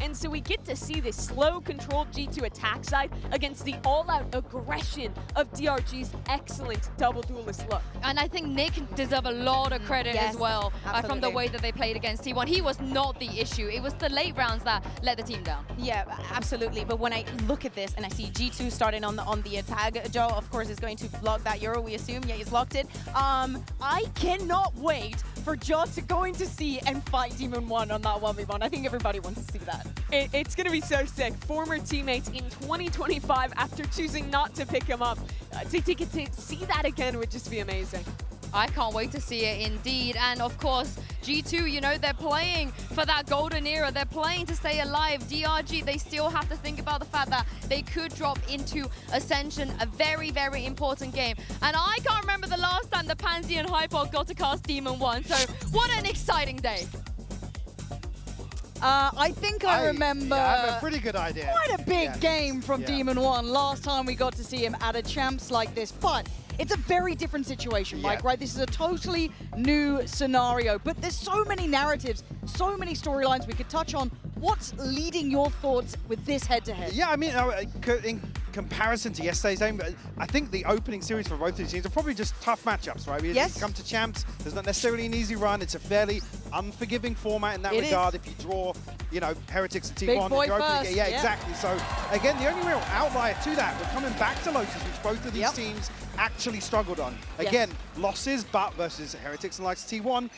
And so we get to see this slow, controlled G2 attack side against the all-out aggression of DRG's excellent double duelist look. And I think Nick deserves a lot of credit as well from the way that they played against T1. He was not the issue. It was the late rounds that let the team down. Yeah, absolutely. But when I look at this and I see G2 starting on the attack, Joe, of course, is going to block that Euro, we assume. Yeah, he's locked it. I cannot wait for Joe to go into C and fight Demon 1 on that 1v1. I think everybody wants to see that. It's going to be so sick. Former teammates in 2025, after choosing not to pick him up, to get to see that again would just be amazing. I can't wait to see it indeed. And of course, G2, you know, they're playing for that golden era. They're playing to stay alive. DRG, they still have to think about the fact that they could drop into Ascension, a very, very important game. And I can't remember the last time the Pansy and Hypod got to cast Demon 1. So what an exciting day. I think I remember I have a pretty good idea. Quite a big game from Demon 1 last time we got to see him at a champs like this. But it's a very different situation, Mike, right? This is a totally new scenario, but there's so many narratives, so many storylines we could touch on. What's leading your thoughts with this head-to-head? Yeah, I mean, in comparison to yesterday's game, I think the opening series for both of these teams are probably just tough matchups, right? Because you come to champs, there's not necessarily an easy run. It's a fairly unforgiving format in that regard. If you draw, you know, Heretics and T1, Big boy first. Yeah, exactly. So again, the only real outlier to that, we're coming back to Lotus, which both of these teams actually struggled on. Again, losses, but versus Heretics and likes T1,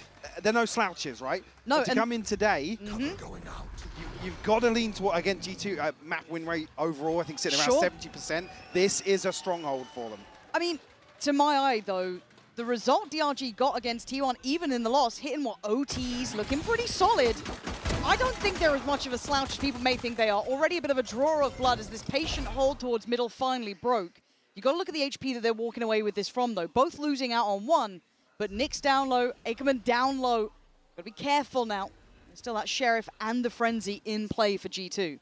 they're no slouches, right? No. But to come in today, you've got to lean toward, again, G2 map win rate overall, I think sitting around 70%. This is a stronghold for them. I mean, to my eye, though, the result DRG got against T1, even in the loss, hitting what, OTs, looking pretty solid. I don't think they're as much of a slouch as people may think they are. Already a bit of a draw of blood as this patient hold towards middle finally broke. You got to look at the HP that they're walking away with this from, though. Both losing out on one, but Nick's down low, Ackerman down low. Got to be careful now. There's still that Sheriff and the Frenzy in play for G2.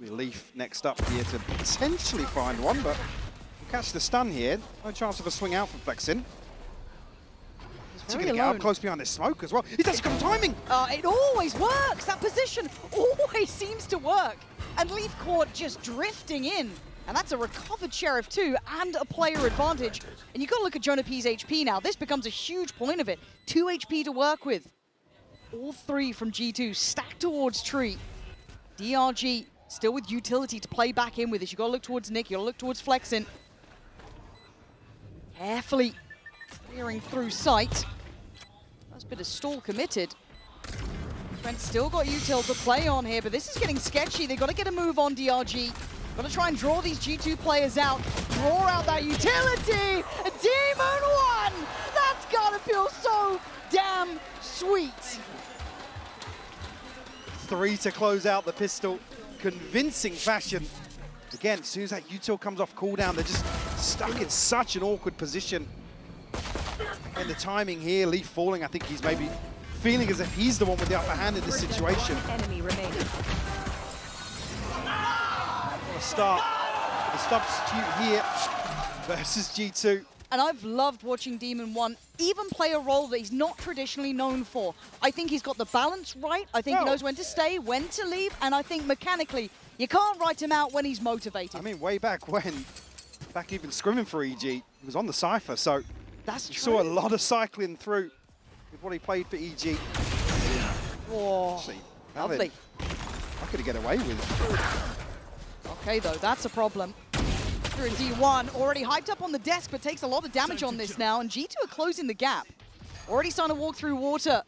Leaf next up here to potentially find one, but we'll catch the stun here. No chance of a swing out from Flexin. He's going to get up close behind this smoke as well. He's actually got timing! It always works! That position always seems to work. And Leaf caught just drifting in. And that's a recovered Sheriff too, and a player advantage. And you've got to look at Jonah P's HP now. This becomes a huge point of it. 2 HP to work with. All 3 from G2 stacked towards Tree. DRG still with utility to play back in with this. You've got to look towards Nick, you've got to look towards Flexin. Carefully clearing through sight. First bit of stall committed. Trent's still got util to play on here, but this is getting sketchy. They've got to get a move on DRG. Got to try and draw these G2 players out. Draw out that utility! Demon 1! That's got to feel so damn sweet. 3 to close out the pistol. Convincing fashion. Again, as soon as that util comes off cooldown, they're just stuck in such an awkward position. And the timing here, Leaf falling, I think he's maybe feeling as if he's the one with the upper hand in this situation. Enemy remaining. What a start. The substitute here versus G2. And I've loved watching Demon 1 even play a role that he's not traditionally known for. I think he's got the balance right. I think he knows when to stay, when to leave, and I think mechanically, you can't write him out when he's motivated. I mean, way back when, back even scrimming for EG, he was on the Cypher, so that's true. Saw a lot of cycling through with what he played for EG. Oh, see, lovely. I could get away with it. Okay, though, that's a problem. Through D1, already hyped up on the desk, but takes a lot of damage on this now, and G2 are closing the gap. Already starting to walk through water.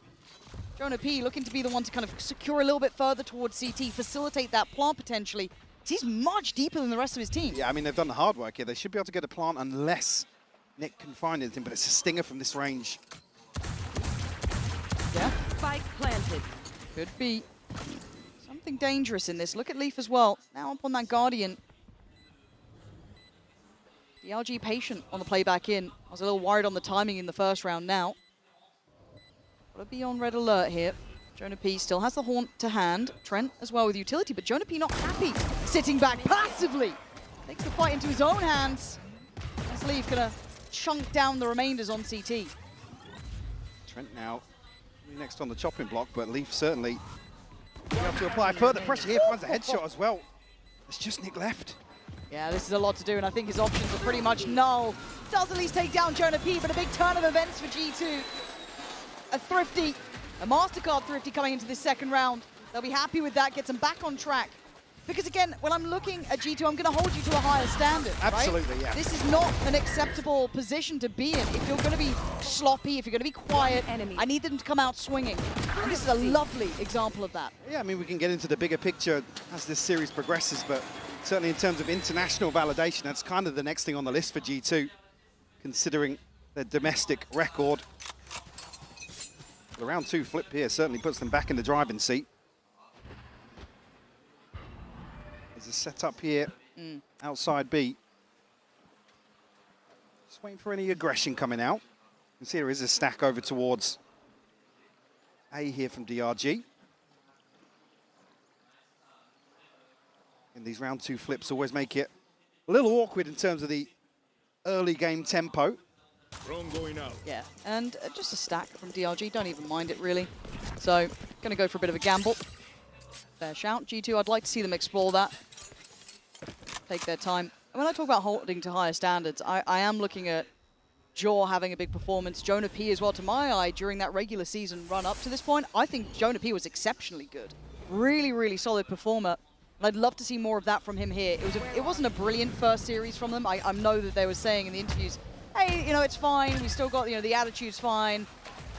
Jonah P looking to be the one to kind of secure a little bit further towards CT, facilitate that plant potentially. He's much deeper than the rest of his team. Yeah, I mean, they've done the hard work here. They should be able to get a plant unless Nick can find anything, but it's a stinger from this range. Yeah. Spike planted. Could be something dangerous in this. Look at Leaf as well. Now up on that Guardian. DRG patient on the playback in. I was a little worried on the timing in the first round now. Got to be on red alert here. Jonah P still has the haunt to hand. Trent as well with utility, but Jonah P not happy. Sitting back passively. Takes the fight into his own hands. As Leaf gonna chunk down the remainders on CT. Trent now next on the chopping block, but Leaf certainly You have to apply further pressure here, finds a headshot as well. There's just Nick left. Yeah, this is a lot to do, and I think his options are pretty much null. Does at least take down Jonah P, but a big turn of events for G2. A Thrifty, a MasterCard Thrifty coming into this second round. They'll be happy with that, gets them back on track. Because again, when I'm looking at G2, I'm going to hold you to a higher standard, Absolutely, right? yeah. This is not an acceptable position to be in. If you're going to be sloppy, if you're going to be quiet, I need them to come out swinging. And this is a lovely example of that. Yeah, I mean, we can get into the bigger picture as this series progresses, but certainly in terms of international validation, that's kind of the next thing on the list for G2, considering their domestic record. The round 2 flip here certainly puts them back in the driving seat. There's a setup here outside B. Just waiting for any aggression coming out. You can see there is a stack over towards A here from DRG. And these round 2 flips always make it a little awkward in terms of the early game tempo. Drone going out. Yeah, and just a stack from DRG, don't even mind it really. So, gonna go for a bit of a gamble. Fair shout, G2, I'd like to see them explore that. Take their time. And when I talk about holding to higher standards, I am looking at Jaw having a big performance, Jonah P as well. To my eye, during that regular season run up to this point, I think Jonah P was exceptionally good. Really, really solid performer. And I'd love to see more of that from him here. It wasn't a brilliant first series from them. I know that they were saying in the interviews, hey, you know, it's fine. We still got, you know, the attitude's fine.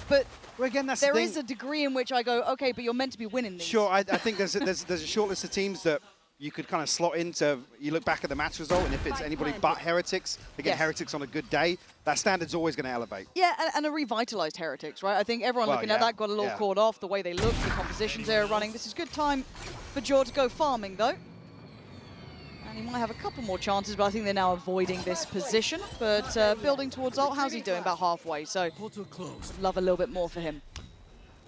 But well, again, that's there the is a degree in which I go, okay, but you're meant to be winning these. Sure, I think there's a short list of teams that you could kind of slot into. You look back at the match result, and if it's anybody but Heretics, again, Yes. Heretics on a good day, that standard's always going to elevate. Yeah, and a revitalized Heretics, right? I think everyone looking at that got a little caught off, the way they look, the compositions they were running. This is good time for Jaw to go farming, though. And he might have a couple more chances, but I think they're now avoiding this position. But building towards ult, how's he doing? About halfway, so love a little bit more for him.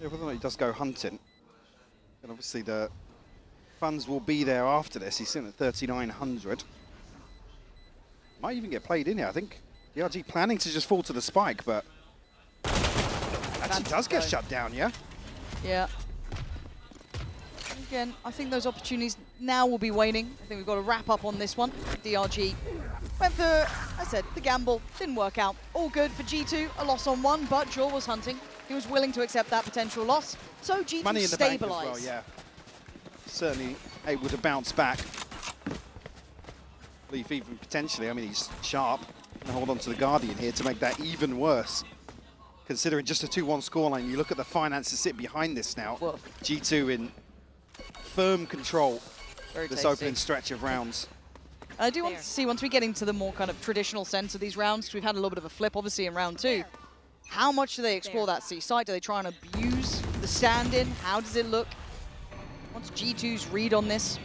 Yeah, whether or not he does go hunting, and obviously the funds will be there after this. He's sitting at 3,900. Might even get played in here, I think. DRG planning to just fall to the spike, but actually does get shut down, yeah? Yeah. Again, I think those opportunities now will be waning. I think we've got to wrap up on this one. DRG went for, I said, the gamble. Didn't work out. All good for G2. A loss on 1, but Jaw was hunting. He was willing to accept that potential loss. So G2 Money in the bank as stabilized. well, yeah. Certainly able to bounce back. Leaf even potentially, I mean, he's sharp. And hold on to the Guardian here to make that even worse. Considering just a 2-1 scoreline, you look at the finances sit behind this now. Whoa. G2 in firm control Very this tasty. opening stretch of rounds. I do want to see, once we get into the more kind of traditional sense of these rounds, because we've had a little bit of a flip, obviously, in round 2. How much do they explore that C site? Do they try and abuse the stand-in? How does it look? What's G2's read on this?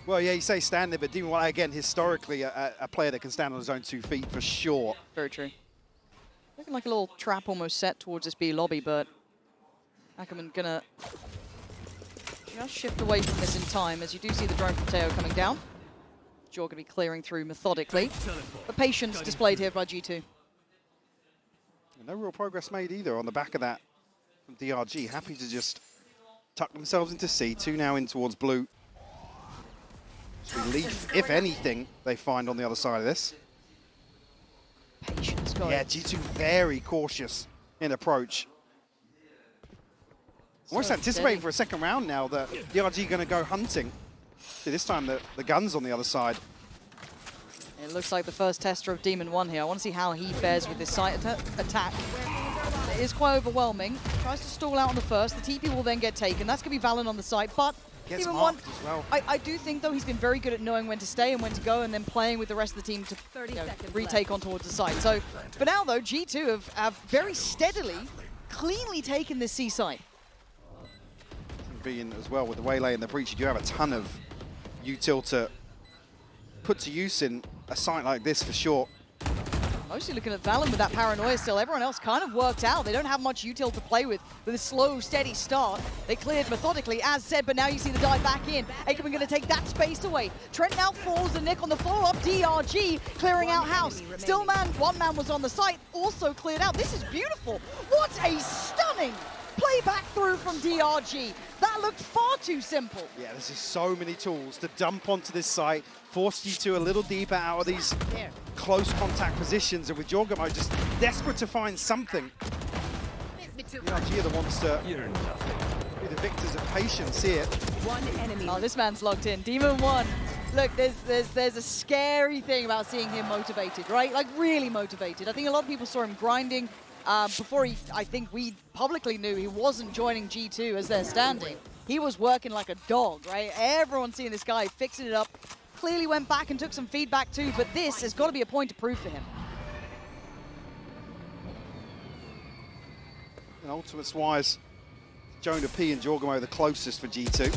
Well, yeah, you say stand there, but Demon White, again, historically, a player that can stand on his own 2 feet for sure. Very true. Looking like a little trap almost set towards this B lobby, but Ackerman gonna just shift away from this in time, as you do see the drone from Teo coming down. Jaw gonna be clearing through methodically. The patience displayed here by G2. No real progress made either on the back of that from DRG. Happy to just tuck themselves into C. 2 now in towards blue. Relief, if anything, they find on the other side of this. Patience, guys. Yeah, G2 very cautious in approach. Almost anticipating for a second round now that DRG going to go hunting. See, this time the gun's on the other side. It looks like the first tester of Demon 1 here. I want to see how he fares with this site attack. It is quite overwhelming. Tries to stall out on the first. The TP will then get taken. That's going to be Valen on the site, but Gets Demon 1, marked as well. I do think, though, he's been very good at knowing when to stay and when to go, and then playing with the rest of the team to retake on towards the site. So, for now, though, G2 have very steadily, cleanly taken this C site. Being as well with the Waylay and the Breach, you do have a ton of util to put to use in a site like this for sure. Mostly looking at Valen with that paranoia still. Everyone else kind of worked out. They don't have much util to play with a slow, steady start. They cleared methodically, as said, but now you see the dive back in. Ackerman going to take that space away. Trent now falls the Nick on the follow-up. DRG clearing out house. Still man, 1 man was on the site, also cleared out. This is beautiful. What a stunning play back through from DRG. That looked far too simple. Yeah, there's just so many tools to dump onto this site, force G2 a little deeper out of these close contact positions, and with Jorgamo just desperate to find something. DRG are the ones to be the victors of patience here. One enemy. Oh, this man's locked in. Demon 1. Look, there's a scary thing about seeing him motivated, right? Like, really motivated. I think a lot of people saw him grinding before I think we publicly knew he wasn't joining G2 as they're standing. He was working like a dog, right? Everyone's seeing this guy fixing it up. Clearly went back and took some feedback too, but this has got to be a point of proof for him. And ultimates-wise, Jonah P and Jorgamo the closest for G2.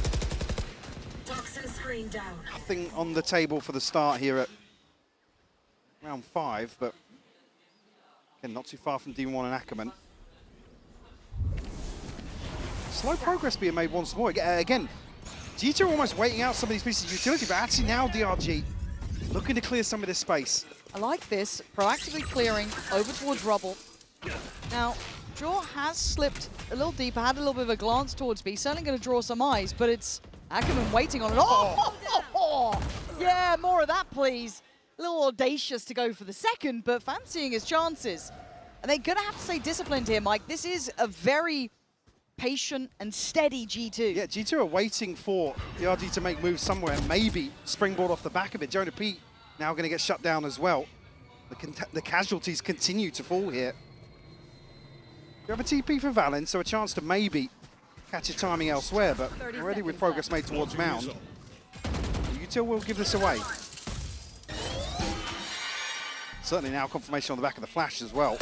Nothing on the table for the start here at round 5, but again, not too far from Demon 1 and Ackerman. Slow progress being made once more. Again, G2 are almost waiting out some of these pieces of utility, but actually now DRG looking to clear some of this space. I like this, proactively clearing over towards rubble. Now, Draw has slipped a little deeper, had a little bit of a glance towards B, certainly going to draw some eyes, but it's Ackerman waiting on it. Oh! Yeah, more of that, please. A little audacious to go for the second, but fancying his chances. And they're going to have to stay disciplined here, Mike. This is a very patient and steady G2. Yeah, G2 are waiting for DRG to make moves somewhere and maybe springboard off the back of it. Jonah P now going to get shut down as well. The casualties continue to fall here. You have a TP for Valen, so a chance to maybe catch your timing elsewhere, but already with progress made towards Mound, Util will give this away. Certainly now confirmation on the back of the flash as well.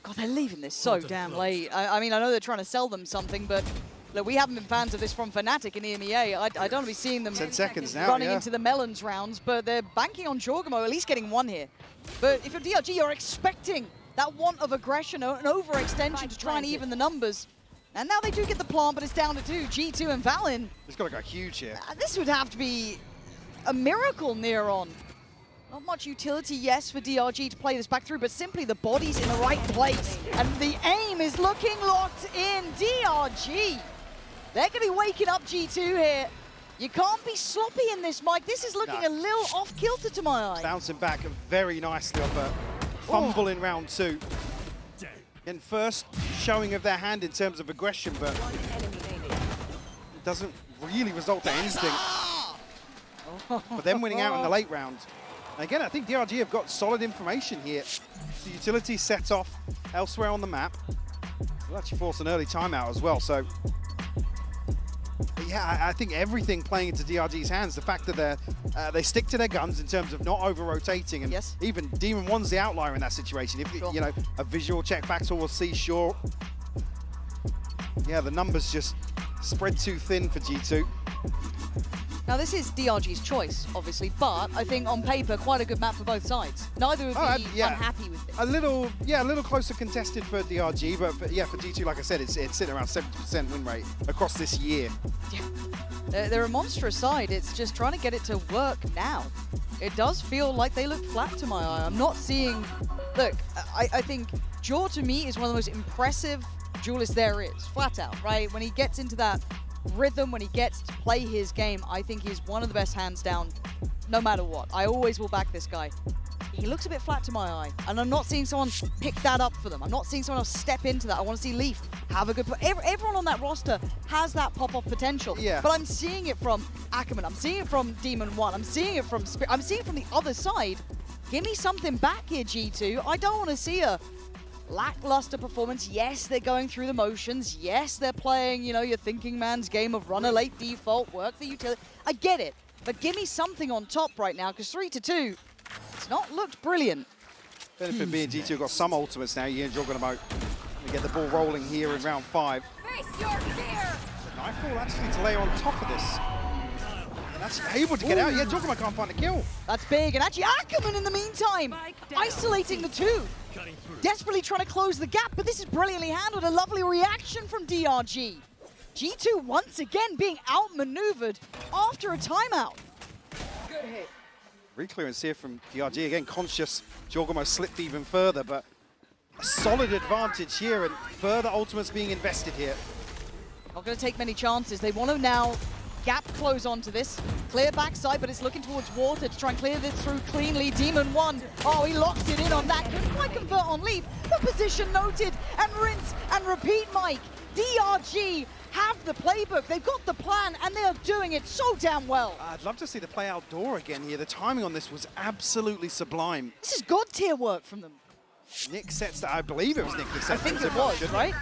God, they're leaving this so damn late. I mean, I know they're trying to sell them something, but look, we haven't been fans of this from Fnatic in EMEA. I don't want to be seeing them 10 seconds now, running into the Melons rounds, but they're banking on Jorgamo, at least getting one here. But if you're DRG, you're expecting that want of aggression, an overextension to try and even the numbers. And now they do get the plant, but it's down to 2, G2 and Valen. It's got to go huge here. This would have to be a miracle near on. Not much utility, yes, for DRG to play this back through, but simply the body's in the right place. And the aim is looking locked in. DRG, they're going to be waking up G2 here. You can't be sloppy in this, Mike. This is looking a little off-kilter to my eye. Bouncing back very nicely off a fumble in round 2. And first showing of their hand in terms of aggression, but it doesn't really result to anything. But then winning out in the late round. And again, I think DRG have got solid information here. The utility set off elsewhere on the map. They'll actually force an early timeout as well. So, yeah, I think everything playing into DRG's hands. The fact that they stick to their guns in terms of not over-rotating. And even Demon 1's the outlier in that situation. If, you know, a visual check back towards C, sure. Yeah, the numbers just spread too thin for G2. Now, this is DRG's choice, obviously, but I think on paper, quite a good map for both sides. Neither would be unhappy with it. A little closer contested for DRG, but for G2, like I said, it's sitting around 70% win rate across this year. Yeah. They're a monstrous side. It's just trying to get it to work now. It does feel like they look flat to my eye. I'm not seeing... Look, I think Jaw, to me, is one of the most impressive duelists there is, flat out, right? When he gets into that rhythm, when he gets to play his game, I think he's one of the best hands down, no matter what. I always will back this guy. He looks a bit flat to my eye, and I'm not seeing someone pick that up for them. I'm not seeing someone else step into that. I want to see Leaf have a good... Everyone on that roster has that pop-off potential. Yeah. But I'm seeing it from Ackerman. I'm seeing it from Demon 1. I'm seeing it from Spirit. I'm seeing it from the other side. Give me something back here, G2. I don't want to see a lackluster performance. Yes, they're going through the motions. Yes, they're playing, you know, your thinking man's game of run a late default, work the utility. I get it, but give me something on top right now, because 3-2, it's not looked brilliant. Benefit being G2 have got some ultimates now. You and Jorgamo to get the ball rolling here in round 5. Face your fear! Nightfall actually to lay on top of this. And that's able to get out. Yeah, Jorgamo can't find a kill. That's big, and actually Ackerman in the meantime, isolating the 2. Desperately trying to close the gap, but this is brilliantly handled. A lovely reaction from DRG. G2 once again being outmaneuvered after a timeout. Good hit. Reclearance here from DRG. Again, conscious. Jorgamo slipped even further, but a solid advantage here, and further ultimates being invested here. Not going to take many chances. They want to now gap close onto this. Clear backside, but it's looking towards water to try and clear this through cleanly. Demon 1, oh, he locks it in on that. Couldn't quite convert on leave. The position noted, and rinse and repeat, Mike. DRG have the playbook, they've got the plan, and they are doing it so damn well. I'd love to see the play outdoor again here. The timing on this was absolutely sublime. This is god tier work from them. Nick sets that, I believe it was Nick that set I think that it was, shouldn't right?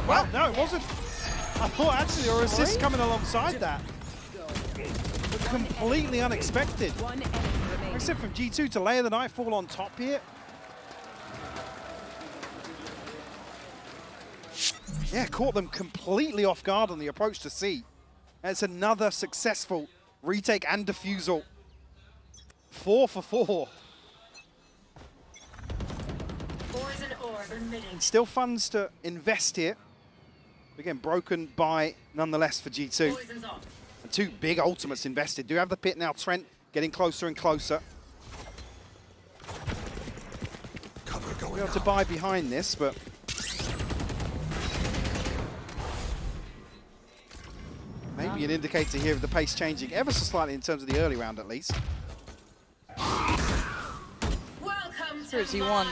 Well, no, it wasn't. I thought actually there were assists coming alongside that. But completely unexpected. Like I said, from G2 to layer the Nightfall on top here. Yeah, caught them completely off guard on the approach to C. And it's another successful retake and defusal. 4 for 4. Still funds to invest here. Again, broken by nonetheless for G2. And 2 big ultimates invested. Do have the pit now. Trent getting closer and closer. Cover going Be able to out. buy behind this, but maybe an indicator here of the pace changing ever so slightly in terms of the early round at least. Here's E1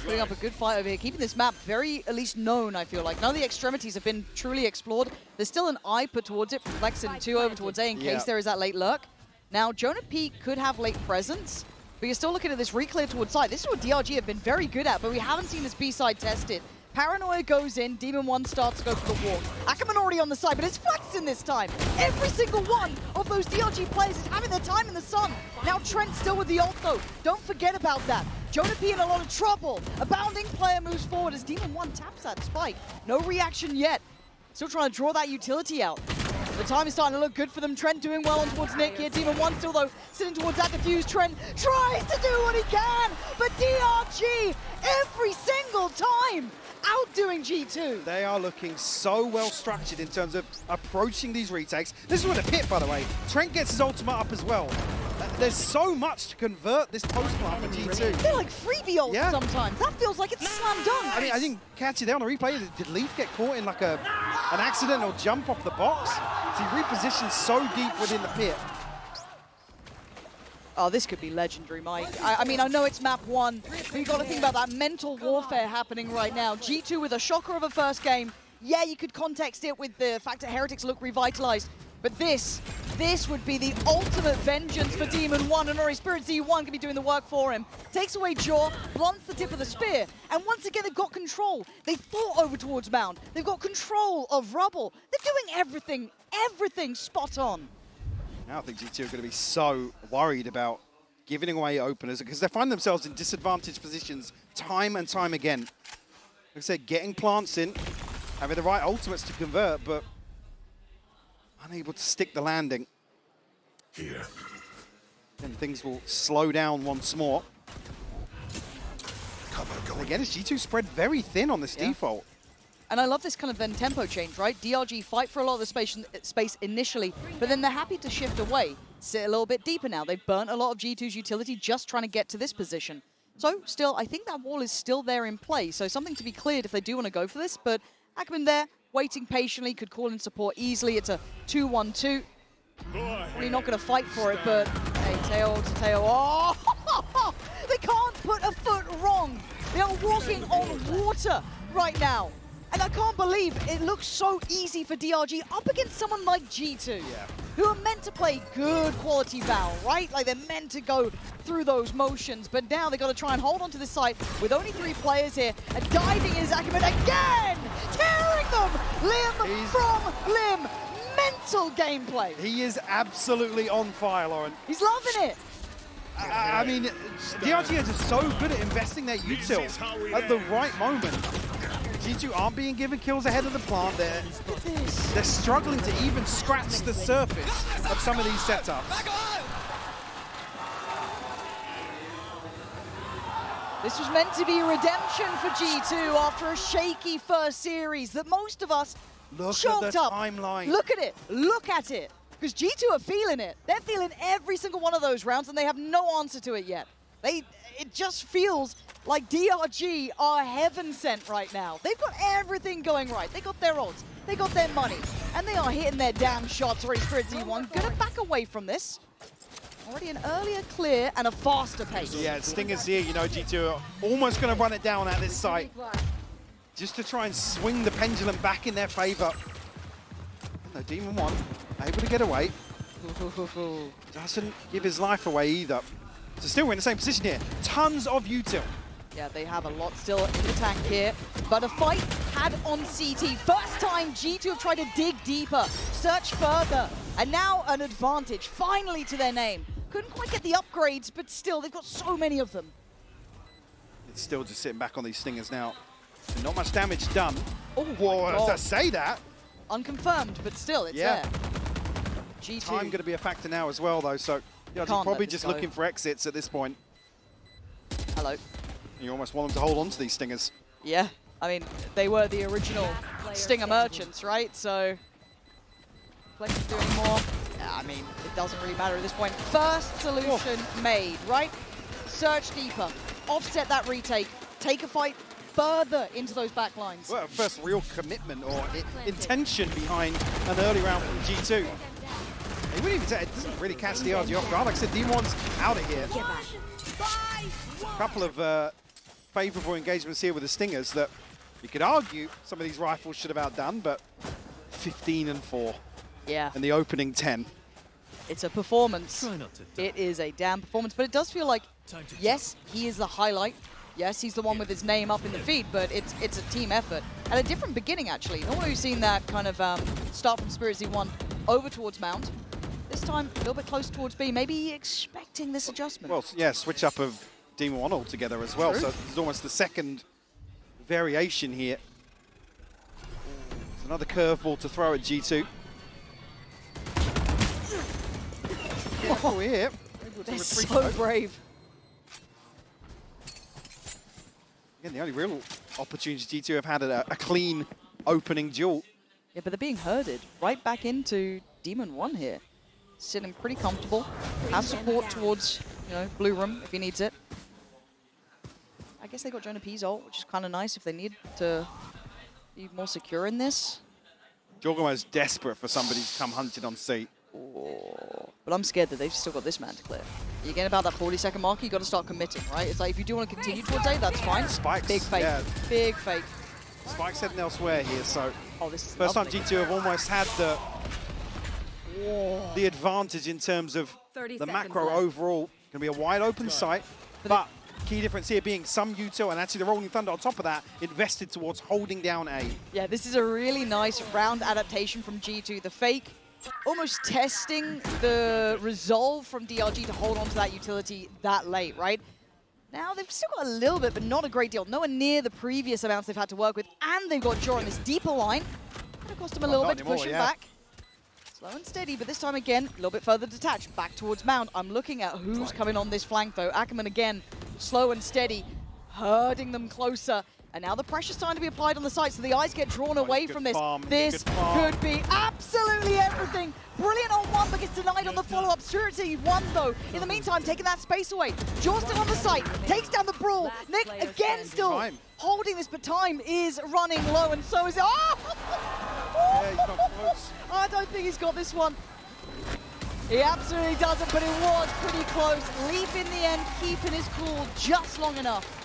putting up a good fight over here, keeping this map very, at least, known, I feel like. None of the extremities have been truly explored. There's still an eye put towards it from Flex and 2 over towards A in case there is that late lurk. Now, Jonah P could have late presence, but you're still looking at this reclear towards side. This is what DRG have been very good at, but we haven't seen this B side tested. Paranoia goes in, Demon 1 starts to go for the walk. Ackerman already on the side, but it's flexing this time. Every single one of those DRG players is having their time in the sun. Now Trent still with the ult though. Don't forget about that. Jonah P in a lot of trouble. A bounding player moves forward as Demon 1 taps that spike. No reaction yet. Still trying to draw that utility out. The time is starting to look good for them. Trent doing well on towards Nick here. Demon 1 still though, sitting towards that defuse. Trent tries to do what he can, but DRG every single time outdoing G2. They are looking so well structured in terms of approaching these retakes. This is with a pit, by the way. Trent gets his ultimate up as well. There's so much to convert this post plant for G2. They're like freebie ults sometimes. That feels like it's slam dunk. I mean, I didn't catch it there on the replay. Did Leaf get caught in like an accidental jump off the box? He repositioned so deep within the pit. Oh, this could be legendary, Mike. I mean, I know it's map 1, but you got to think about that mental warfare happening right now. G2 with a shocker of a first game. Yeah, you could context it with the fact that Heretics look revitalized, but this would be the ultimate vengeance for Demon 1, and Ori Spirit Z1 can be doing the work for him. Takes away Jaw, blunts the tip of the spear, and once again they've got control. They fought over towards Mound. They've got control of Rubble. They're doing everything spot on. Now I think G2 are going to be so worried about giving away openers because they find themselves in disadvantaged positions time and time again. Like I said, getting plants in, having the right ultimates to convert, but unable to stick the landing. Here. Then things will slow down once more. Cover And going. again, it's G2 spread very thin on this default. And I love this kind of then tempo change, right? DRG fight for a lot of the space initially, but then they're happy to shift away, sit a little bit deeper now. They've burnt a lot of G2's utility just trying to get to this position. So still, I think that wall is still there in play, so something to be cleared if they do want to go for this, but Ackerman there, waiting patiently, could call in support easily. It's a 2-1-2. Really not going to fight for it, but hey, tail to tail. Oh, they can't put a foot wrong. They are walking on water right now. And I can't believe it looks so easy for DRG up against someone like G2, who are meant to play good quality Val, right? Like they're meant to go through those motions, but now they got to try and hold on to this site with only 3 players here, and diving is Ackerman again, tearing them limb from limb. Mental gameplay. He is absolutely on fire, Lauren. He's loving it. I mean, DRG are just so good at investing their util at the right moment. G2 aren't being given kills ahead of the plant. They're struggling to even scratch the surface of some of these setups. This was meant to be redemption for G2 after a shaky first series that most of us chalked Look at the up. timeline. Look at it. Look at it. Because G2 are feeling it. They're feeling every single one of those rounds, and they have no answer to it yet. it just feels like DRG are heaven sent right now. They've got everything going right. They got their odds, they got their money, and they are hitting their damn shots. Already Spirit Z1 gonna back away from this. Already an earlier clear and a faster pace. Yeah, Stingers here, you know, G2 are almost going to run it down at this site just to try and swing the pendulum back in their favor. No, Demon 1 able to get away. Doesn't give his life away either. So still we're in the same position here. Tons of util. Yeah, they have a lot still in the tank here, but a fight had on CT. First time G2 have tried to dig deeper, search further, and now an advantage, finally to their name. Couldn't quite get the upgrades, but still, they've got so many of them. It's still just sitting back on these Stingers now. Not much damage done. Oh, whoa, God. to say that. Unconfirmed, but still, it's Yeah. there. G2. Time going to be a factor now as well, though, so yeah, Can't probably let this just go. looking for exits at this point. Hello. You almost want them to hold on to these Stingers. Yeah, I mean, they were the original Stinger merchants, right? So, Flex is doing more. Yeah, I mean, it doesn't really matter at this point. First solution made, right? Search deeper, offset that retake, take a fight further into those back lines. Well, first real commitment or intention behind an early round from G2. It wouldn't even say, it doesn't really catch the DRG off guard. Like I said, D1's out of here. A couple of favourable engagements here with the Stingers that you could argue some of these rifles should have outdone, but 15 and 4 Yeah, in the opening 10. it's a performance. Try not to die. It is a damn performance, but it does feel like, yes, he is the highlight. Yes, he's the one with his name up in the feed, but it's a team effort. And a different beginning, actually. Normally we've seen that kind of start from Spirit Z1 over towards Mount. This time, a little bit close towards B, maybe expecting this adjustment. Well, yeah, switch up of Demon 1 altogether as well, True. so it's almost the second variation here. It's another curveball to throw at G2. Oh, here. Able to They're retreat so though. brave. Again, the only real opportunity G2 have had a clean opening duel. Yeah, but they're being herded right back into Demon 1 here. Sitting pretty comfortable. Has support towards, you know, Blue Room if he needs it. I guess they got Jonah P's ult, which is kind of nice if they need to be more secure in this. Jorgomo's desperate for somebody to come hunted on C. But I'm scared that they've still got this man to clear. You get about that 40-second mark, you got to start committing, right? It's like if you do want to continue towards A, that's fine. Spikes, Big fake. yeah. Big fake. Spike's heading elsewhere here, so Oh, this is first time lovely. G2 have almost had the advantage in terms of 30 the seconds macro left. overall. Going to be a wide open site, but key difference here being some util and actually the Rolling Thunder on top of that invested towards holding down A. Yeah, this is a really nice round adaptation from G2. The fake, almost testing the resolve from DRG to hold on to that utility that late, right? Now, they've still got a little bit, but not a great deal. Nowhere near the previous amounts they've had to work with. And they've got Jaw on this deeper line. Gonna cost him a little not bit to anymore, push him yeah. back. Slow and steady, but this time again, a little bit further detached, back towards Mount. I'm looking at who's coming on this flank, though. Ackerman again, slow and steady, herding them closer. And now the pressure's starting to be applied on the site, so the eyes get drawn away good from this. farm, This good farm. could be absolutely everything. Brilliant on one, but gets denied on the follow-up. Security won, though. In the meantime, taking that space away. Jaw still on the site, takes down the brawl. Nick again still Time. holding this, but time is running low, and so is it. Oh! Yeah, he's not close. I don't think he's got this one. He absolutely doesn't, but it was pretty close. Leaf in the end, keeping his cool just long enough.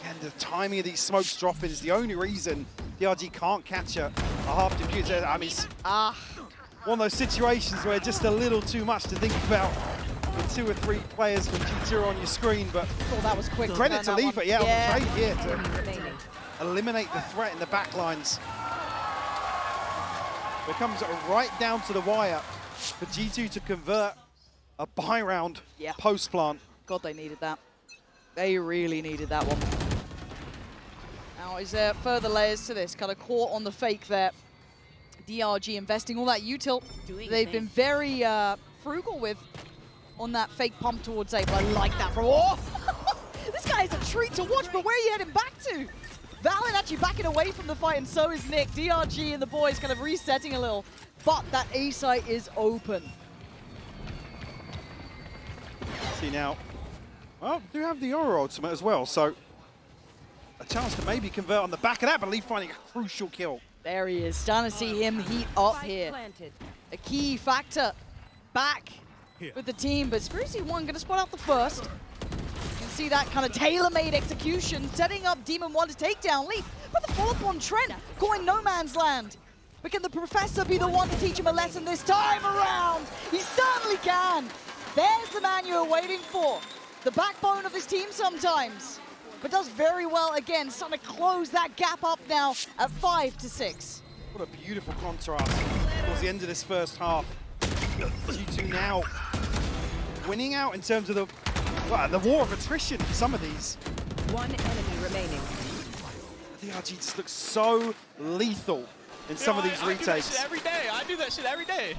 And the timing of these smokes dropping is the only reason DRG can't catch a half diffuser. I mean, it's one of those situations where just a little too much to think about with 2 or 3 players from G2 on your screen, but Oh, that was quick. credit to That Leaf, one. yeah, on the trade here to eliminate the threat in the back lines. It comes right down to the wire for G2 to convert a buy round Yeah. post plant. God, they needed that. They really needed that one. Now, is there further layers to this? Kind of caught on the fake there. DRG investing all that util they've been very frugal with on that fake pump towards A, but I like that from... Oh! This guy is a treat to watch, but where are you heading back to? Valorant actually backing away from the fight, and so is Nick. DRG and the boys kind of resetting a little, but that A site is open. See now, Well, do have the Aura ultimate as well, so a chance to maybe convert on the back of that, but Lee finding a crucial kill. There he is. Starting to see him heat up here. A key factor back with the team, but Sprucey1 going to spot out the first. You can see that kind of tailor-made execution, setting up Demon1 to take down Leaf. But the follow-up on Trent, going no man's land. But can the Professor be the one to teach him a lesson this time around? He certainly can. There's the man you were waiting for. The backbone of this team sometimes. But does very well again, starting to close that gap up now at 5-6. What a beautiful contrast towards the end of this first half. G2 now winning out in terms of the war of attrition in some of these. One enemy remaining. DRG just looks so lethal in some of these retakes. I do that shit every day. I do that shit every day.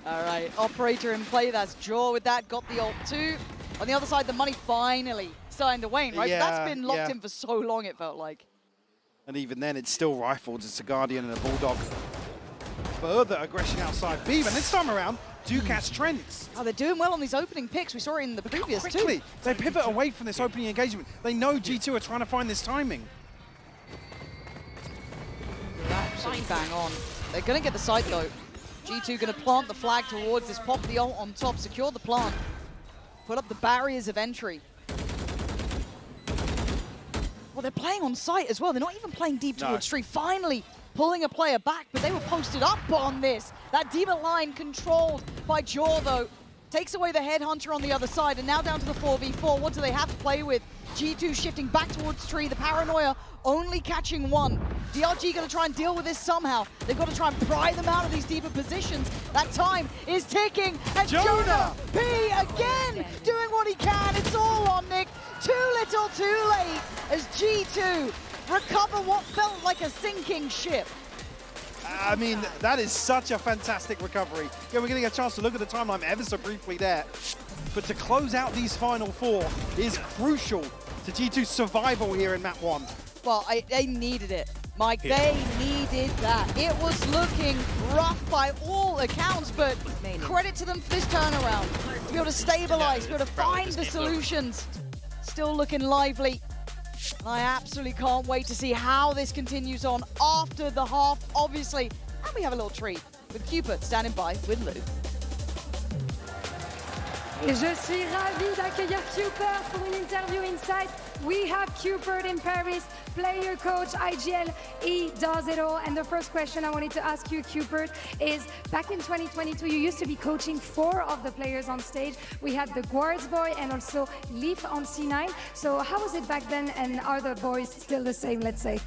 All right, operator in play. That's Jaw with that. Got the ult too. On the other side, the money finally starting to wane, right? Yeah, That's been locked in for so long, it felt like. And even then, it's still rifled. It's a Guardian and a Bulldog. Further aggression outside B, but this time around, do catch Trent. Oh, they're doing well on these opening picks. We saw it in the previous Quickly, too. they pivot away from this opening engagement. They know G2 are trying to find this timing. Absolutely bang on. They're going to get the site though. G2 going to plant the flag towards this, pop the ult on top, secure the plant, put up the barriers of entry. Well, they're playing on site as well. They're not even playing deep towards tree. Finally pulling a player back, but they were posted up on this. That Demon line controlled by Jaw though. Takes away the Headhunter on the other side, and now down to the 4v4. What do they have to play with? G2 shifting back towards tree. The Paranoia only catching one. DRG going to try and deal with this somehow. They've got to try and pry them out of these deeper positions. That time is ticking, and Jonah P again doing what he can. It's all on Nick. Too little, too late as G2 recover what felt like a sinking ship. I mean, that is such a fantastic recovery. Yeah, we're getting a chance to look at the timeline ever so briefly there. But to close out these final four is crucial to G2's survival here in map 1. Well, they needed it, Mike. They needed that. It was looking rough by all accounts, but credit to them for this turnaround. To be able to stabilize, to be able to find the solutions. Still looking lively. I absolutely can't wait to see how this continues on after the half, obviously. And we have a little treat with Cupid standing by with Lou. Et je suis ravie d'accueillir Cupid pour une interview Insight. We have Cupid in Paris, player coach, IGL. He does it all. And the first question I wanted to ask you, Cupid, is back in 2022, you used to be coaching 4 of the players on stage. We had the Guards boy and also Leaf on C9. So how was it back then, and are the boys still the same, let's say?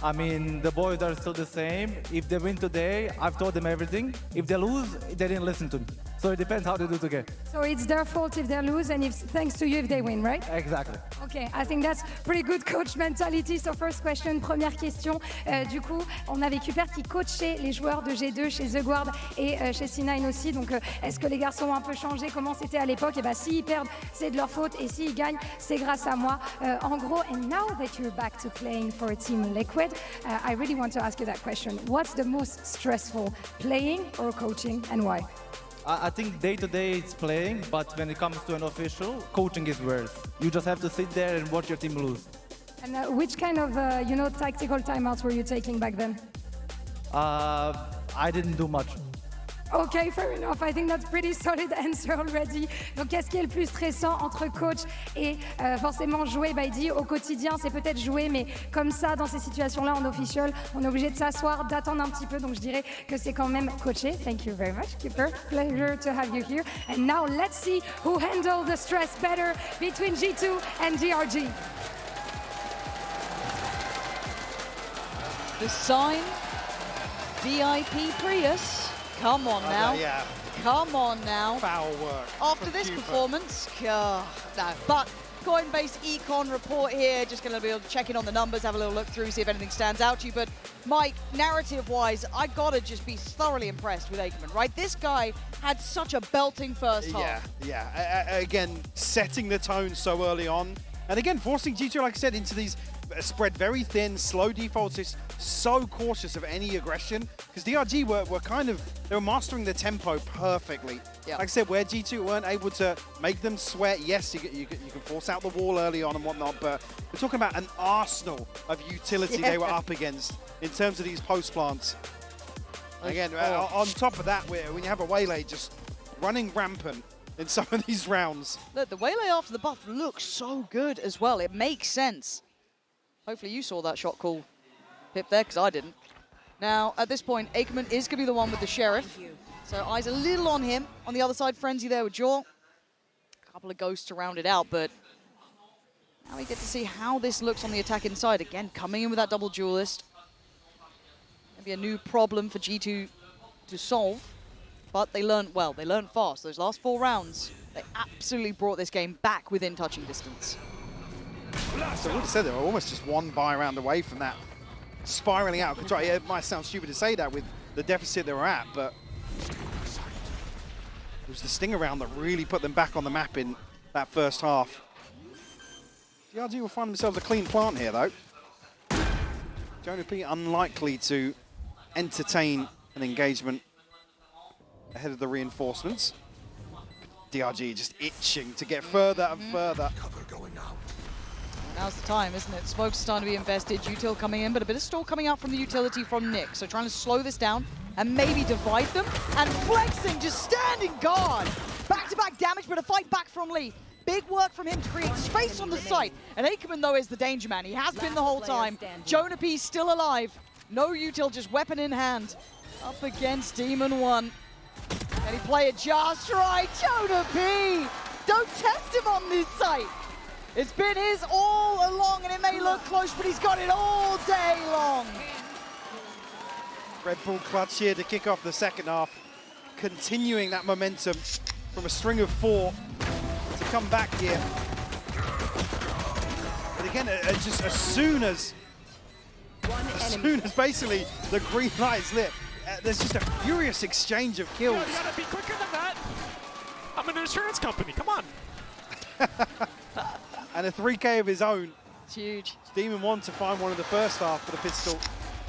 I mean, the boys are still the same. If they win today, I've told them everything. If they lose, they didn't listen to me. So it depends how they do today. So it's their fault if they lose, and thanks to you if they win, right? Exactly. Okay, I think that's pretty good coach mentality. So first question, première question. Du coup, on avait Cupert qui coachait les joueurs de G2 chez The Guard et chez C9 aussi. Donc, est-ce que les garçons ont un peu changé? Comment c'était à l'époque? Et bien, s'ils perdent, c'est de leur faute. Et s'ils gagnent, c'est grâce à moi. En gros, and now that you're back to playing for a team Liquid, I really want to ask you that question. What's the most stressful, playing or coaching, and why? I think day-to-day it's playing, but when it comes to an official, coaching is worse. You just have to sit there and watch your team lose. And which kind of, tactical timeouts were you taking back then? I didn't do much. Okay, fair enough. I think that's pretty solid answer already. Donc, qu'est-ce qui est le plus stressant entre coach et forcément jouer? Bah, il dit au quotidien, c'est peut-être jouer, mais comme ça, dans ces situations-là, en official, on est obligé de s'asseoir, d'attendre un petit peu. Donc, je dirais que c'est quand même coaché. Thank you very much, Keeper. Pleasure to have you here. And now, let's see who handled the stress better between G2 and DRG. The sign, VIP Prius. Come on now. Yeah. Come on now. Foul work. After this performance, no. But Coinbase Econ report here, just going to be able to check in on the numbers, have a little look through, see if anything stands out to you. But Mike, narrative-wise, I got to just be thoroughly impressed with Aikman, right? This guy had such a belting first half. Yeah. Again, setting the tone so early on. And again, forcing G2, like I said, into these spread very thin, slow defaults. It's so cautious of any aggression because DRG were they were mastering the tempo perfectly. Like I said, where G2 weren't able to make them sweat, yes, you can force out the wall early on and whatnot, but we're talking about an arsenal of utility they were up against in terms of these post plants. Again, on top of that, when you have a Waylay just running rampant in some of these rounds. Look, the Waylay after the buff looks so good as well. It makes sense. Hopefully you saw that shot call, Pip, there, because I didn't. Now, at this point, Ackerman is going to be the one with the Sheriff. So eyes a little on him. On the other side, Frenzy there with Jaw. A couple of ghosts to round it out, but now we get to see how this looks on the attack inside. Again, coming in with that double duelist. Maybe a new problem for G2 to solve, but they learned well. They learned fast. Those last 4 rounds, they absolutely brought this game back within touching distance. So like I said, they were almost just one buy round away from that spiraling out of control. Yeah, it might sound stupid to say that with the deficit they were at, but it was the sting around that really put them back on the map in that first half. DRG will find themselves a clean plant here, though. Jonah P unlikely to entertain an engagement ahead of the reinforcements. DRG just itching to get further and further. Cover going out. Now's the time, isn't it? Smoke's starting to be invested, util coming in, but a bit of stall coming out from the utility from Nick. So trying to slow this down and maybe divide them. And Flexing just standing guard. Back-to-back damage, but a fight back from Lee. Big work from him to create space on the site. And Ackerman, though, is the danger man. He has been the whole time. Jonah P still alive. No util, just weapon in hand. Up against Demon 1. Can he play it just right? Jonah P! Don't test him on this site. It's been his all along, and it may look close, but he's got it all day long. Red Bull clutch here to kick off the second half, continuing that momentum from a string of 4 to come back here. But again, just as soon as basically the green light is lit, there's just a furious exchange of kills. You gotta be quicker than that. I'm an insurance company, come on. And a 3K of his own. It's huge. Demon 1 to find one in the first half for the pistol.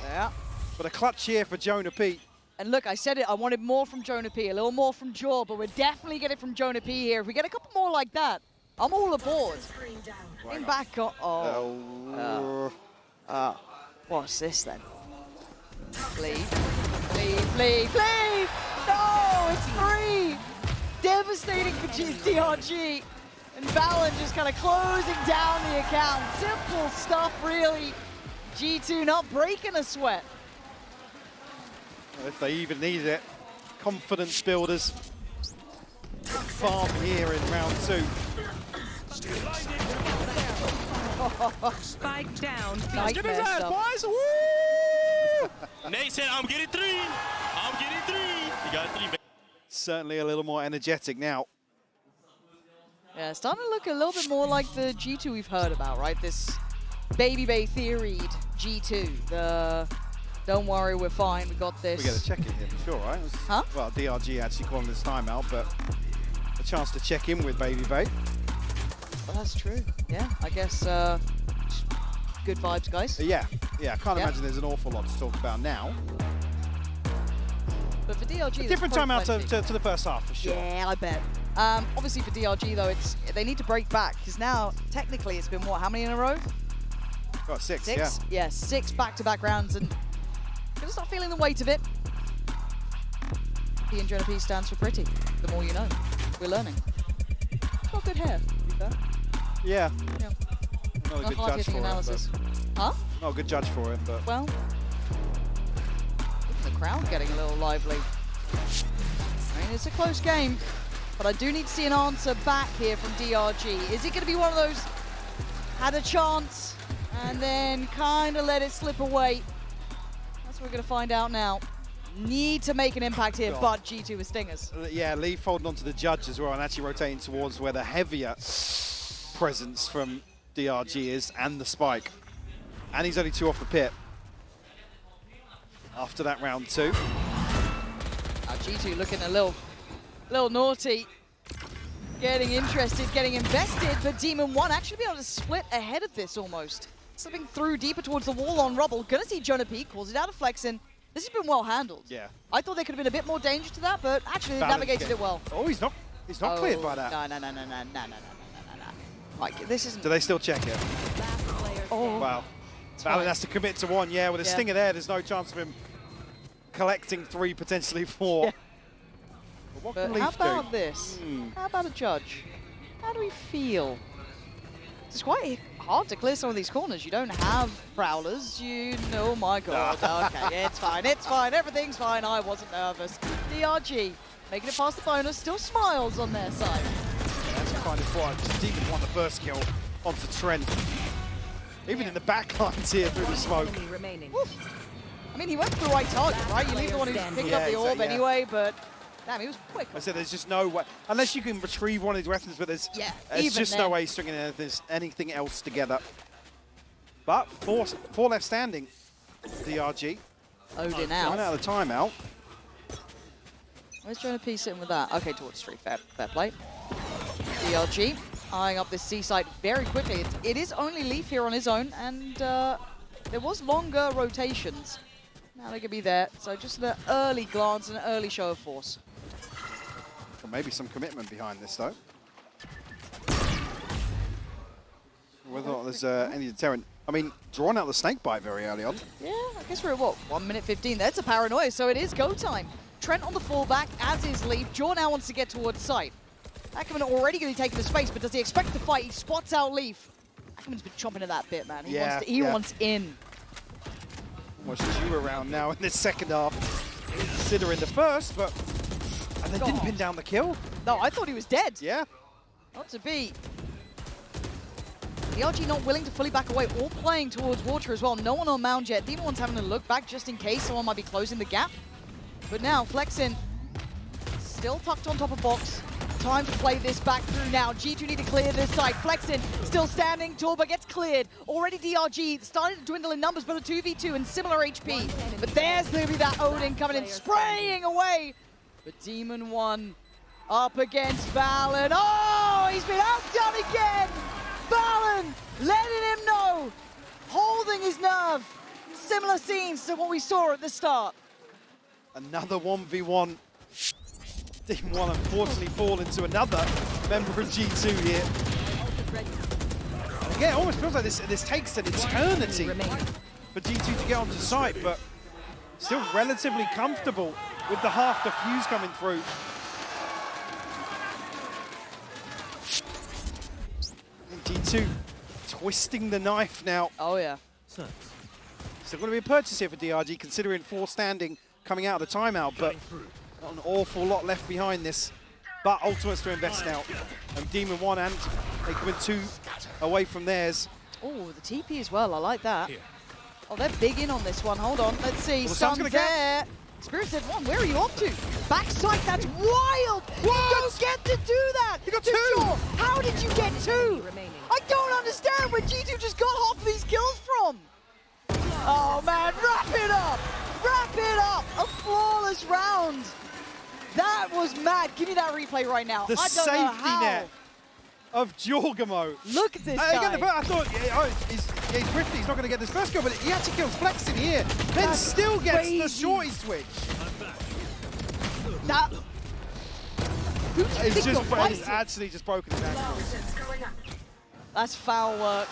Yeah. But a clutch here for Jonah P. And look, I said it, I wanted more from Jonah P, a little more from Jaw, but we're definitely getting from Jonah P here. If we get a couple more like that, I'm all aboard. Bring back what's this then? Leave. No, it's free. Devastating for DRG. And Valen just kind of closing down the account. Simple stuff, really. G2 not breaking a sweat. If they even need it. Confidence builders. Farm here in round 2. Spike down. Get his ass, boys! Woo! Nate said, I'm getting 3. I'm getting 3. You got 3, baby. Certainly a little more energetic now. Yeah, starting to look a little bit more like the G2 we've heard about, right? This Baby Bay theoried G2. The don't worry, we're fine, we got this. We get a check in here for sure, right? Huh? Well, DRG actually calling this timeout, but a chance to check in with Baby Bay. Well, that's true. Yeah, I guess good vibes, guys. Yeah, I can't imagine there's an awful lot to talk about now. But for DRG, A different timeout to the first half, for sure. Yeah, I bet. Obviously for DRG though, they need to break back because now technically it's been what? How many in a row? Got 6, 6? yeah. Yeah, 6 back-to-back rounds, and gonna start feeling the weight of it. P and Jonah P stands for pretty. The more you know. We're learning. Got good hair, to be fair. Yeah. Yeah. Not a good judge hard-hitting for analysis. it. Huh? Not a good judge for it, but Well, the crowd getting a little lively. I mean, it's a close game, but I do need to see an answer back here from DRG. Is it going to be one of those had a chance and then kind of let it slip away? That's what we're going to find out now. Need to make an impact here, but G2 with stingers. yeah, Lee folding onto the judge as well and actually rotating towards where the heavier presence from DRG is and the spike. And he's only 2 off the pit. After that round 2. G2 looking a little naughty. Getting interested, getting invested, but Demon 1 actually be able to split ahead of this almost. Slipping through deeper towards the wall on Rubble. Gonna see Jonah P calls it out of Flexin. This has been well handled. Yeah. I thought there could have been a bit more danger to that, but actually they Balance navigated game. it well. Oh, he's not cleared by that. No. Like, this isn't... Do they still check it? Oh. Wow. Valorant has to commit to one, yeah. With a stinger there, there's no chance of him collecting 3, potentially 4. Yeah. But what But can how Leaf about do? this? How about a judge? How do we feel? It's quite hard to clear some of these corners. You don't have prowlers. Oh my god. Okay, it's fine. Everything's fine. I wasn't nervous. DRG making it past the bonus. Still smiles on their side. That's kind of quite. Demon won the first kill onto Trent. Even in the back lines here through the smoke. Enemy remaining. Woof. I mean, he went for the right target, right? You leave the one who's picking up the orb anyway, but damn, he was quick. I said there's just no way, unless you can retrieve one of these weapons, but there's just no way stringing anything else together. But four left standing. DRG. Odin Run out. out of the timeout. Where's trying to piece in with that? Okay, towards street. Fair play. DRG eyeing up this C site very quickly. It is only Leaf here on his own, and there was longer rotations. Now they could be there. So just an early glance and an early show of force. Or maybe some commitment behind this, though. Whether or not there's any deterrent. I mean, drawing out the snake bite very early on. Yeah, I guess we're at what? 1 minute 15. That's a paranoia, so it is go time. Trent on the fallback, as is Leaf. Jaw now wants to get towards site. Ackerman already going to be taking the space, but does he expect to fight? He spots out Leaf. Ackerman's been chomping at that bit, man. He wants in. Watch you around now in this second half. Considering the first, but... And they didn't pin down the kill. No, I thought he was dead. Yeah. Not to be. DRG not willing to fully back away, all playing towards water as well. No one on mound yet. Demon One's having to look back just in case someone might be closing the gap. But now, Flexin still tucked on top of box. Time to play this back through now. G2 need to clear this side. Flexin still standing. Torba gets cleared. Already DRG started to dwindle in numbers, but a 2v2 and similar HP. But there's going to be that Odin coming in, spraying away. But Demon One up against Valen. Oh, he's been outdone again. Valen letting him know, holding his nerve. Similar scenes to what we saw at the start. Another 1v1. Demon One unfortunately fall into another member of G2 here. Again, it almost feels like this takes an eternity for G2 to get onto site, but still relatively comfortable with the half defuse coming through. And G2 twisting the knife now. Oh, yeah. Still going to be a purchase here for DRG, considering 4 standing coming out of the timeout, but not an awful lot left behind this. But Ultimate's to invest now. And Demon One, and they come in 2 away from theirs. Oh, the TP as well. I like that. Oh, they're big in on this one. Hold on. Let's see. Well, the sun's Sun's gonna there. Spirit said one. Where are you off to? Backside. That's wild. You don't get to do that. You got To 2. Jaw. How did you get 2? I don't understand where G2 just got half of these kills from. Oh, man. Wrap it up. Wrap it up. A flawless round. That was mad. Give me that replay right now. The I don't know safety how. net of Jorgamo. Look at this Again, guy. I thought, he's thrifty, he's not going to get this first kill, but he actually kills Flex in here. Then still gets crazy. the shorty switch. That. Who do you It's think just, you're fighting? it's actually just broken his ankle. That's foul work.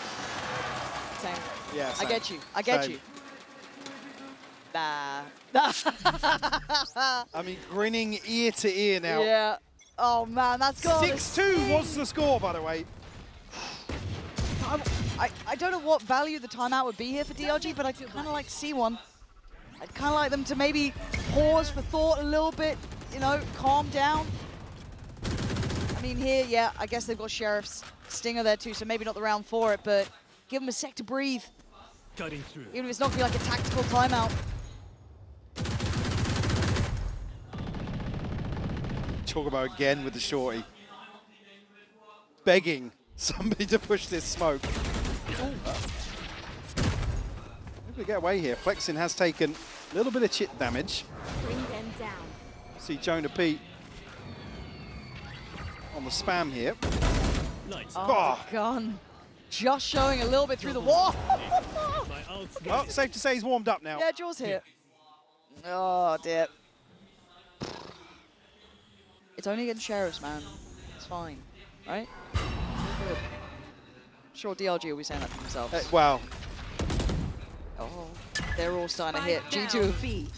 Same. Yeah, I get you. I get Same. you. Nah. I mean, grinning ear to ear now. Yeah. Oh man, that's got 6-2 was the score, by the way. I don't know what value the timeout would be here for DRG, but I'd kind of like to see one. I'd kind of like them to maybe pause for thought a little bit, you know, calm down. I mean, here, yeah, I guess they've got Sheriff's Stinger there too, so maybe not the round for it, but give them a sec to breathe. Cutting through. Even if it's not going to be like a tactical timeout. Jorgamo again with the shorty. Begging somebody to push this smoke. Maybe we get away here. Flexin has taken a little bit of chip damage. Bring them down. See Jonah P on the spam here. Nice. Oh, gun. Just showing a little bit through the wall. My ult's Well, safe to say he's warmed up now. Yeah, Jaw's here. Oh, dear. It's only against Sheriffs, man. It's fine, right? We're good. I'm sure DRG will be saying that to themselves. Wow. Oh, they're all starting to hit. Spike G2, down B.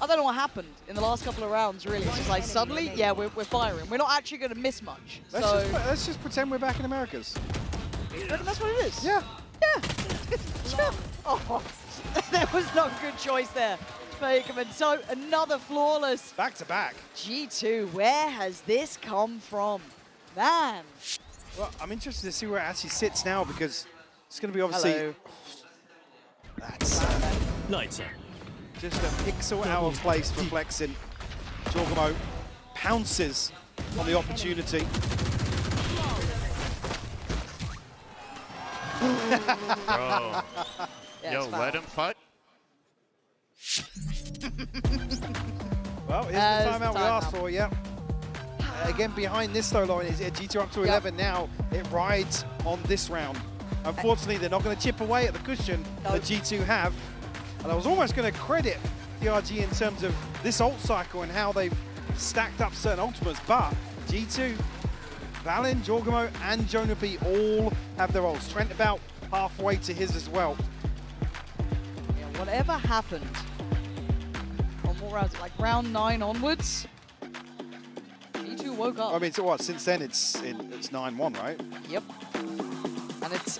I don't know what happened in the last couple of rounds, really. It's just like suddenly, yeah, we're firing. We're not actually going to miss much. Let's just pretend we're back in Americas. You reckon that's what it is? Yeah. Yeah. Oh, there was no good choice there, Fakeman. So another flawless. Back to back. G2, where has this come from? Man. Well, I'm interested to see where it actually sits now because it's going to be obviously... Hello. That's Lights out. just a pixel out of place for flexing. Jorgamo pounces on the opportunity. Bro. Yeah, Yo, it's foul. let him fight. Well, here's the There's timeout the we asked timeout. for, yeah. Again, behind this though, Lauren, is G2 up to 11 now. It rides on this round. Unfortunately, they're not going to chip away at the cushion that G2 have. And I was almost going to credit DRG in terms of this ult cycle and how they've stacked up certain ultimates, but G2, Valen, Jorgamo, and Jonah P all have their ults. Trent about halfway to his as well. Yeah, whatever happened on what rounds? Like round 9 onwards, G2 woke up. I mean, so what? Since then, it's 9-1, right? Yep. And it's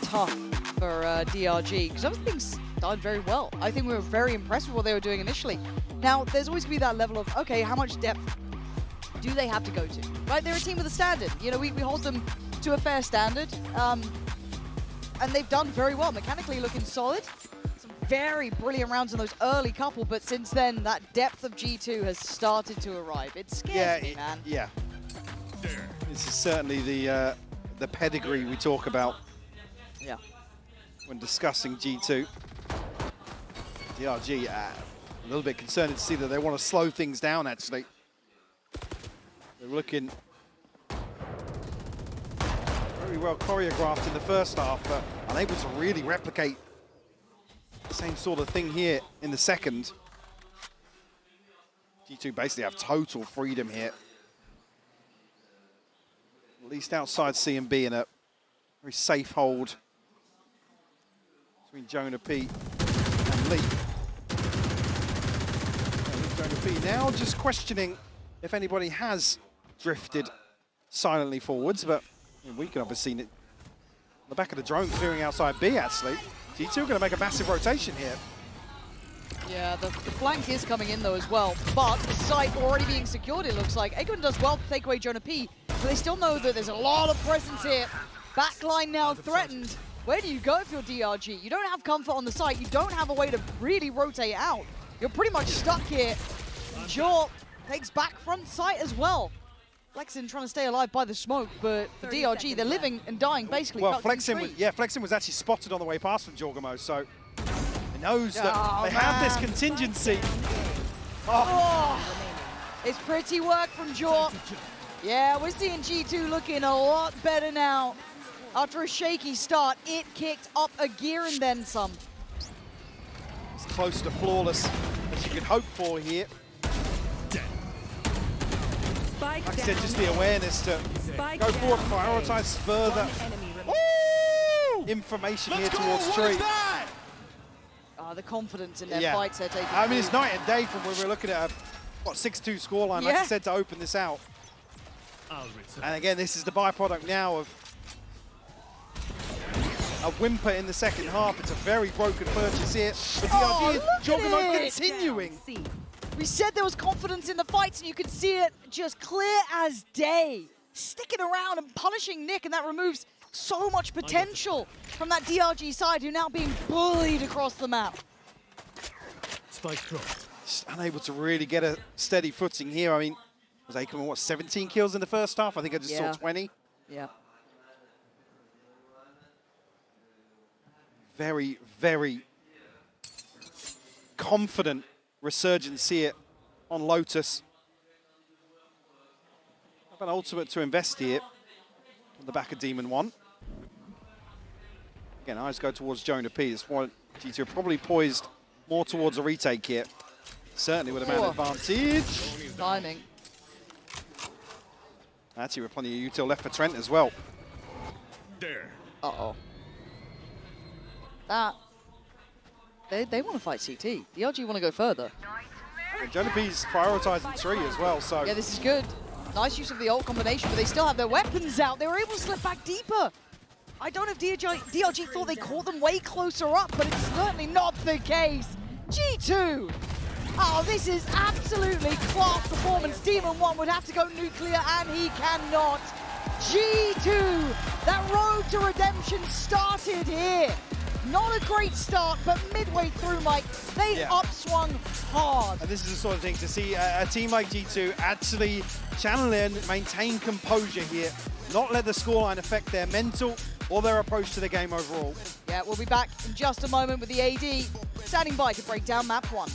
tough for DRG because everything's done very well. I think we were very impressed with what they were doing initially. Now, there's always going to be that level of, okay, how much depth do they have to go to? Right, they're a team with a standard. You know, we hold them to a fair standard. And they've done very well. Mechanically looking solid. Some very brilliant rounds in those early couple, but since then, that depth of G2 has started to arrive. It scares me, man. Yeah. This is certainly the pedigree we talk about Yeah. when discussing G2. DRG, a little bit concerned to see that they want to slow things down, actually. They're looking very well choreographed in the first half, but unable to really replicate the same sort of thing here in the second. G2 basically have total freedom here. At least outside C and B in a very safe hold between Jonah P and Lee. Jonah P now just questioning if anybody has drifted silently forwards, but I mean, we can obviously see it on the back of the drone clearing outside B, actually. G2 are going to make a massive rotation here. Yeah, the flank is coming in though as well, but the site already being secured, it looks like. Eggman does well to take away Jonah P, but they still know that there's a lot of presence here. Backline now threatened. Where do you go if you're DRG? You don't have comfort on the site. You don't have a way to really rotate out. You're pretty much stuck here. Jaw takes back front site as well. Flexin trying to stay alive by the smoke, but for DRG, they're living and dying basically. Well, Flexin was actually spotted on the way past from Jorgamo, so he knows that they have this contingency. Oh, it's pretty work from Jaw. Yeah, we're seeing G2 looking a lot better now. After a shaky start, it kicked up a gear and then some. It's close to flawless as you could hope for here. Like I said, just the awareness to go forward, prioritize further information here towards Tree. The confidence in their fights they're taking. I mean, it's night and day from when we're looking at a 6-2 scoreline, like I said, to open this out. And again, this is the byproduct now of a whimper in the second half. It's a very broken purchase here. But DRG, Jorgamo continuing. We said there was confidence in the fights, and you could see it just clear as day. Sticking around and punishing Nick, and that removes so much potential from that DRG side, who are now being bullied across the map. Spike dropped. Just unable to really get a steady footing here. I mean, was Aikman, what, 17 kills in the first half? I think I just saw 20. Yeah. Very, very confident resurgence here on Lotus. Have an ultimate to invest here on the back of Demon 1. Again, eyes go towards Jonah P. This one, G2 are probably poised more towards a retake here. certainly would have had an advantage. Timing. Actually, with plenty of util left for Trent as well. There. Uh-oh. That... They want to fight CT. DRG want to go further. And Jonapi's prioritizing tree as well, so... Yeah, this is good. Nice use of the ult combination, but they still have their weapons out. They were able to slip back deeper. I don't know if DRG thought they caught them way closer up, but it's certainly not the case. G2! Oh, this is absolutely class performance. Demon 1 would have to go nuclear, and he cannot. G2! That road to redemption started here. Not a great start, but midway through, Mike, they upswung hard. And this is the sort of thing to see a team like G2 actually channel in, maintain composure here, not let the scoreline affect their mental or their approach to the game overall. Yeah, we'll be back in just a moment with the AD standing by to break down map 1.